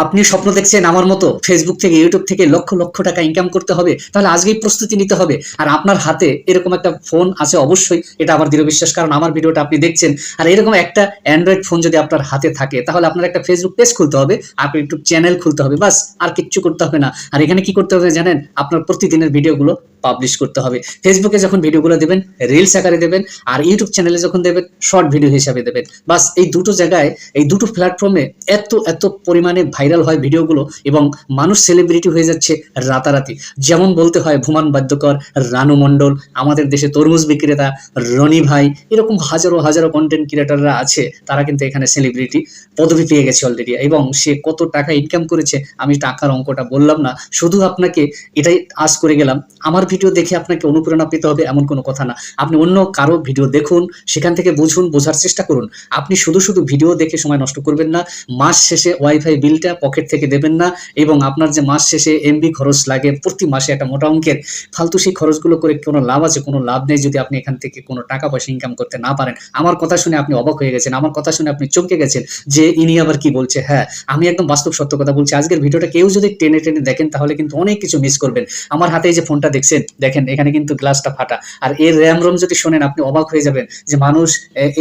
আপনি স্বপ্ন দেখছেন আমার মতো ফেসবুক থেকে ইউটিউব থেকে লক্ষ লক্ষ টাকা ইনকাম করতে হবে, তাহলে আজকেই প্রস্তুতি নিতে হবে। আর আপনার হাতে এরকম একটা ফোন আছে অবশ্যই, এটা আমার দৃঢ় বিশ্বাস, কারণ আমার ভিডিওটা আপনি দেখছেন। আর এরকম একটা অ্যান্ড্রয়েড ফোন যদি আপনার হাতে থাকে, তাহলে আপনার একটা ফেসবুক পেজ খুলতে হবে, আপনার ইউটিউব চ্যানেল খুলতে হবে, বাস আর কিচ্ছু করতে হবে না। আর এখানে কি করতে হবে জানেন? আপনার প্রতিদিনের ভিডিওগুলো পাবলিশ করতে হবে। ফেসবুকে যখন ভিডিওগুলো দেবেন রিলস আকারে দেবেন, আর ইউটিউব চ্যানেলে যখন দেবেন শর্ট ভিডিও হিসাবে দেবেন। বাস এই দুটো জায়গায়, এই দুটো প্ল্যাটফর্মে এত এত পরিমাণে ভাইরাল হয় ভিডিওগুলো, এবং মানুষ সেলিব্রিটি হয়ে যাচ্ছে রাতারাতি। যেমন বলতে হয় ভুমান বাদ্যকর, রানু মণ্ডল, আমাদের দেশে তরমুজ বিক্রেতা রনি ভাই, এরকম হাজারো হাজারো কন্টেন্ট ক্রিয়েটাররা আছে, তারা কিন্তু এখানে সেলিব্রিটি পদবি পেয়ে গেছে অলরেডি। এবং সে কত টাকা ইনকাম করেছে আমি টাকার অঙ্কটা বললাম না, শুধু আপনাকে এটাই আজ করে গেলাম। আমার ভিডিও দেখে আপনাকে অনুপ্রেরণা পেতে হবে এমন কোনো কথা না। আপনি অন্য কারো ভিডিও দেখুন, সেখান থেকে বুঝুন, বোঝার চেষ্টা করুন। আপনি শুধু শুধু ভিডিও দেখে সময় নষ্ট করবেন না। মাস শেষে ওয়াইফাই বিলটা পকেট থেকে দেবেন না, এবং আপনার যে মাস শেষে এমবি খরচ লাগে প্রতি মাসে একটা মোটা অঙ্কের, ফালতু সেই খরচগুলো করে কোনো লাভ আছে? কোনো লাভ নেই যদি আপনি এখান থেকে কোনো টাকা পয়সা ইনকাম করতে না পারেন। আমার কথা শুনে আপনি অবাক হয়ে গেছেন, আমার কথা শুনে আপনি চমকে গেছেন যে ইনি আবার কি বলছে। হ্যাঁ, আমি একদম বাস্তব সত্য কথা বলছি। আজকের ভিডিওটা কেউ যদি টেনে টেনে দেখেন তাহলে কিন্তু অনেক কিছু মিস করবেন। আমার হাতে এই যে ফোনটা দেখছেন, দেখেন এখানে কিন্তু গ্লাসটা ফাটা, আর এর র্যাম রোম যদি শোনেন আপনি অবাক হয়ে যাবেন যে মানুষ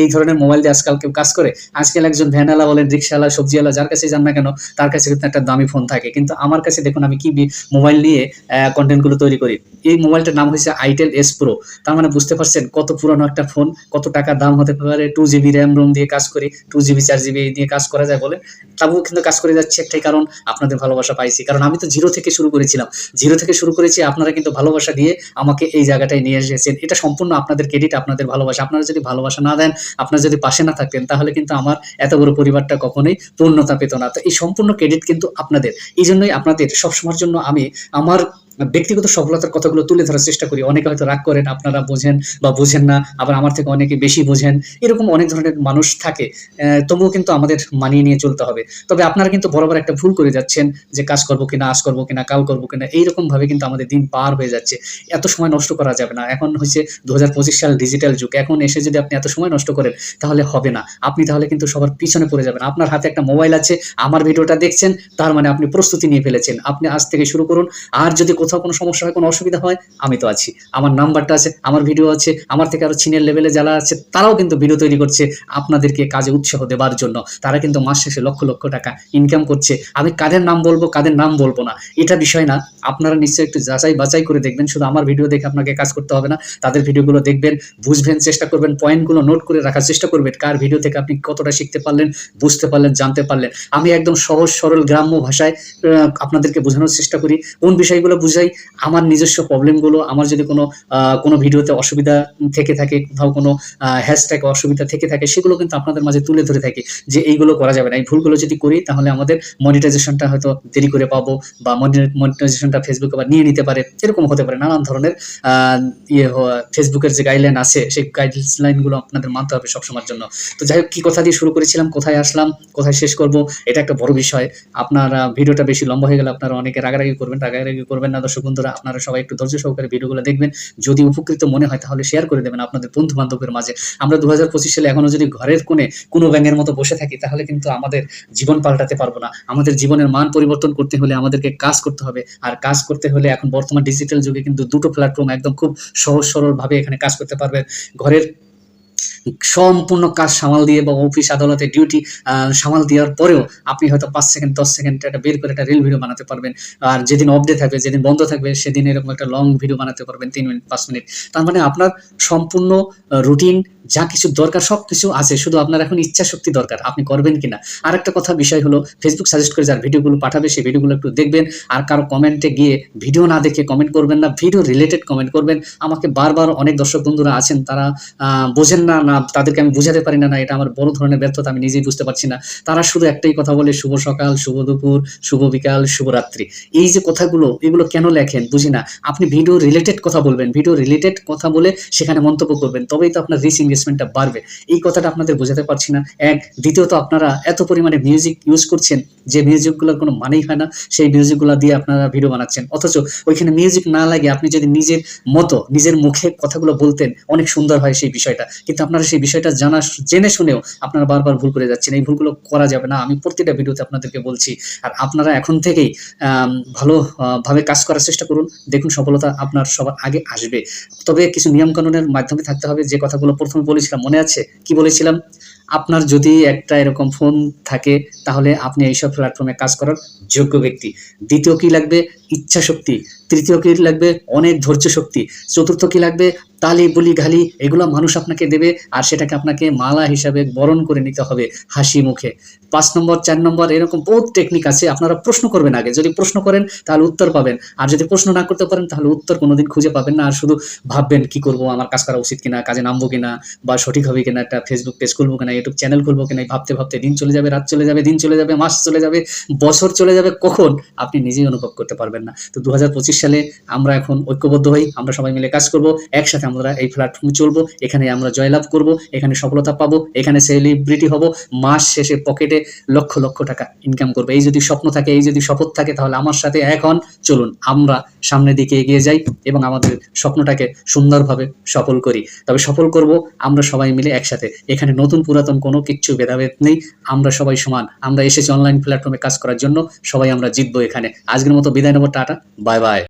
এই ধরনের মোবাইল দিয়ে আজকাল কেউ কাজ করে। আজকাল একজন ভ্যানওয়ালা বলেন, রিক্সাওয়ালা, সবজিওয়ালা, যার কাছে যান না কেন, তার কাছে কিন্তু একটা দামি ফোন থাকে। কিন্তু আমার কাছে দেখুন আমি কি মোবাইল নিয়ে কন্টেন্টগুলো তৈরি করি। এই মোবাইলটার নাম হয়েছে আইটেল এস প্রো। তার মানে বুঝতে পারছেন কত পুরানো একটা ফোন, কত টাকা দাম হতে পারে। 2 GB র্যাম রোম দিয়ে কাজ করি, 2 GB 4 GB দিয়ে কাজ করা যায় বলেন, তবুও কিন্তু কাজ করে যাচ্ছে একটাই কারণ, আপনাদের ভালোবাসা পাইছি। কারণ আমি তো জিরো থেকে শুরু করেছিলাম, জিরো থেকে শুরু করেছি, আপনারা কিন্তু ভালোবাসা দিয়ে আমাকে এই জায়গাটায় নিয়ে এসেছেন। এটা সম্পূর্ণ আপনাদের ক্রেডিট, আপনাদের ভালোবাসা। আপনারা যদি ভালোবাসা না দেন, আপনারা যদি পাশে না থাকতেন, তাহলে কিন্তু আমার এত বড় পরিবারটা কখনোই পূর্ণতা পেত না। তো এই সম্পূর্ণ ক্রেডিট কিন্তু আপনাদের। এই জন্যই আপনাদের সবসময়ের জন্য আমি আমার ব্যক্তিগত সফলতার কথাগুলো তুলে ধরার চেষ্টা করি। অনেকে হয়তো রাগ করেন, আপনারা বোঝেন বা বোঝেন না, আবার আমার থেকে অনেকে বেশি বোঝেন, এরকম অনেক ধরনের মানুষ থাকে। তবুও কিন্তু আমাদের মানিয়ে নিয়ে চলতে হবে। তবে আপনারা কিন্তু বরাবর একটা ভুল করে যাচ্ছেন যে কাজ করবো কিনা, আজ করবো কিনা, কাল করবো কিনা, এইরকম ভাবে কিন্তু আমাদের দিন পার হয়ে যাচ্ছে। এত সময় নষ্ট করা যাবে না। এখন হচ্ছে 2025 সাল, ডিজিটাল যুগ। এখন এসে যদি আপনি এত সময় নষ্ট করেন তাহলে হবে না। আপনি তাহলে কিন্তু সবার পিছনে পড়ে যাবেন। আপনার হাতে একটা মোবাইল আছে, আমার ভিডিওটা দেখছেন, তার মানে আপনি প্রস্তুতি নিয়ে ফেলেছেন। আপনি আজ থেকে শুরু করুন। আর যদি কোথাও কোনো সমস্যা হয়, কোনো অসুবিধা হয়, আমি তো আছি। আমার নাম্বারটা আছে, আমার ভিডিও আছে, আমার থেকে আরো সিনিয়র লেভেলে যারা আছে তারাও কিন্তু ভিডিও তৈরি করছে আপনাদেরকে কাজে উৎসাহ দেবার জন্য। তারা কিন্তু মাস শেষে লক্ষ লক্ষ টাকা ইনকাম করছে। আমি কাদের নাম বলবো, কাদের নাম বলবো না, এটা বিষয় না। আপনারা নিশ্চয়ই একটু যাচাই বাছাই করে দেখবেন। শুধু আমার ভিডিও দেখে আপনাকে কাজ করতে হবে না, তাদের ভিডিওগুলো দেখবেন, বুঝবেন, চেষ্টা করবেন, পয়েন্টগুলো নোট করে রাখার চেষ্টা করবেন, কার ভিডিও থেকে আপনি কতটা শিখতে পারলেন, বুঝতে পারলেন, জানতে পারলেন। আমি একদম সহজ সরল গ্রাম্য ভাষায় আপনাদেরকে বোঝানোর চেষ্টা করি। কোন বিষয়গুলো বুঝাই? আমার নিজস্ব প্রবলেমগুলো, আমার যদি কোনো ভিডিওতে অসুবিধা থেকে থাকে, কোথাও কোনো হ্যাশট্যাগ অসুবিধা থেকে থাকে, সেগুলো কিন্তু আপনাদের মাঝে তুলে ধরে থাকি যে এইগুলো করা যাবে না। এই ভুলগুলো যদি করি তাহলে আমাদের মনিটাইজেশনটা হয়তো দেরি করে পাবো, বা মনিটাইজেশনটা ফেসবুক আবার নিয়ে নিতে পারে, এরকম হতে পারে। নানান ধরনের ফেসবুকের যে গাইডলাইন আছে, সেই গাইডলাইনগুলো আপনাদের মানতে হবে সবসময়ের জন্য। তো যাই হোক, কি কথা দিয়ে শুরু করেছিলাম, কোথায় আসলাম, কোথায় শেষ করব, এটা একটা বড় বিষয়। আপনারা ভিডিওটা বেশি লম্বা হয়ে গেলে আপনারা অনেকে রাগারাগি করবেন, রাগারাগি করবেন না দর্শক বন্ধুরা। আপনারা সবাই একটু ধৈর্য সহকারে ভিডিওগুলো দেখবেন। যদি উপকৃত মনে হয় তাহলে শেয়ার করে দেবেন আপনাদের বন্ধু বান্ধবের মাঝে। আমরা 2025 সালে এখনো যদি ঘরের কোণে কোনো ব্যাঙের মতো বসে থাকি, তাহলে কিন্তু আমাদের জীবন পাল্টাতে পারবো না। আমাদের জীবনের মান পরিবর্তন করতে হলে আমাদেরকে কাজ করতে হবে। আর কাজ করতে হলে এখন বর্তমান ডিজিটাল যুগে কিন্তু দুটো প্ল্যাটফর্ম একদম খুব সহজ সরল ভাবে এখানে কাজ করতে পারবেন। ঘরের সম্পূর্ণ কাজ সামাল দিয়ে বা অফিস আদালতে ডিউটি সামাল দেওয়ার পরেও আপনি হয়তো 5 সেকেন্ড 10 সেকেন্ড একটা বের করে একটা রিল ভিডিও বানাতে পারবেন। আর যেদিন অফ ডে থাকবে, যেদিন বন্ধ থাকবে, সেদিন এরকম একটা লং ভিডিও বানাতে পারবেন 3 মিনিট 5 মিনিট। তার মানে আপনার সম্পূর্ণ রুটিন যা কিছু দরকার সবকিছু আছে, শুধু আপনার এখন ইচ্ছা শক্তি দরকার, আপনি করবেন কিনা। আর একটা কথা বিষয় হলো, ফেসবুক সাজেস্ট করে যার ভিডিওগুলো পাঠাবে সেই ভিডিওগুলো একটু দেখবেন। আর কারো কমেন্টে গিয়ে ভিডিও না দেখে কমেন্ট করবেন না, ভিডিও রিলেটেড কমেন্ট করবেন। আমাকে বারবার অনেক দর্শক বন্ধুরা আছেন, তারা বোঝেন না, তাদেরকে আমি বুঝাতে পারি না, এটা আমার বড় ধরনের ব্যর্থতা, আমি নিজেই বুঝতে পারছি না। তারা শুধু একটাই কথা বলে, শুভ সকাল, শুভ দুপুর, শুভ বিকাল, শুভরাত্রি। এই যে কথাগুলো, এগুলো কেন লেখেন বুঝি না। আপনি ভিডিও রিলেটেড কথা বলবেন, ভিডিও রিলেটেড কথা বলে সেখানে মন্তব্য করবেন, তবেই তো আপনার রিচ এনগেজমেন্টটা বাড়বে। এই কথাটা আপনাদের বোঝাতে পারছি না। এক, দ্বিতীয়ত আপনারা এত পরিমাণে মিউজিক ইউজ করছেন যে মিউজিকগুলোর কোনো মানেই হয় না, সেই মিউজিকগুলো দিয়ে আপনারা ভিডিও বানাচ্ছেন। অথচ ওইখানে মিউজিক না লাগে আপনি যদি নিজের মতো নিজের মুখে কথাগুলো বলতেন, অনেক সুন্দর হয় সেই বিষয়টা। কিন্তু কিন্তু আপনারা সেই বিষয়টা জেনে শুনেও আপনারা বারবার ভুল করে যাচ্ছেন। এই ভুলগুলো করা যাবে না। আমি প্রতিটা ভিডিওতে আপনাদেরকে বলছি। আর আপনারা এখন থেকেই ভালো ভাবে কাজ করার চেষ্টা করুন। দেখুন সফলতা আপনার সবার আগে আসবে। তবে কিছু নিয়ম কানুনের মাধ্যমে থাকতে হবে। যে কথাগুলো ১ম এ বলেছিলাম মনে আছে? কি বলেছিলাম? আপনার যদি একটা এরকম ফোন থাকে তাহলে আপনি এইসব প্ল্যাটফর্মে কাজ করার যোগ্য ব্যক্তি। ২য় কি লাগবে? ইচ্ছাশক্তি। ৩য় কি লাগবে? অনেক ধৈর্য শক্তি। ৪র্থ কি লাগবে? তালি, বুলি, গালি এগুলো মানুষ আপনাকে দেবে আর সেটাকে আপনাকে মালা হিসাবে বরণ করে নিতে হবে হাসি মুখে। ৫ নম্বর, ৪ নম্বর এরকম বহুত টেকনিক আছে। আপনারা প্রশ্ন করবেন আগে। যদি প্রশ্ন করেন তাহলে উত্তর পাবেন। আর যদি প্রশ্ন না করতে পারেন তাহলে উত্তর কোনদিন খুঁজে পাবেন না। আর শুধু ভাববেন কি করব? আমার কাজ করা উচিত কিনা? কাজে নামবো কিনা? বা সঠিক হবে কিনা? একটা Facebook পেজ খুলবো কিনা? YouTube চ্যানেল খুলবো কিনা? ভাবতে, ভাবতে দিন চলে যাবে, রাত চলে যাবে, দিন চলে যাবে, মাস চলে যাবে, বছর চলে যাবে। কখন? আপনি নিজেই অনুভব করতে পারবেন না। তো ২০২৫ সালে আমরা এখন ঐক্যবদ্ধ হই। আমরা সবাই মিলে কাজ করব। একসাথে আমরা এই প্ল্যাটফর্মে চলবো। এখানে আমরা জয়লাভ করব। এখানে সফলতা পাবো। এখানে সেলিব্রিটি হব। মাস শেষে পকেটে লক্ষ, লক্ষ টাকা ইনকাম করব। এই যদি স্বপ্ন থাকে, এই যদি শপথ থাকে তাহলে আমার সাথে এখন চলুন আমরা সামনের দিকে এগিয়ে যাই এবং আমাদের স্বপ্নটাকে সুন্দরভাবে সফল করি। তবে সফল করব আমরা সবাই মিলে একসাথে। এখানে নতুন পুরাতন কোনো কিচ্ছু ভেদাভেদ নেই। আমরা সবাই সমান। আমরা এসেছি অনলাইন প্ল্যাটফর্মে কাজ করার জন্য। সবাই আমরা জিতবো এখানে। আজকের মতো বিদায় নেব। টাটা। Bye, by.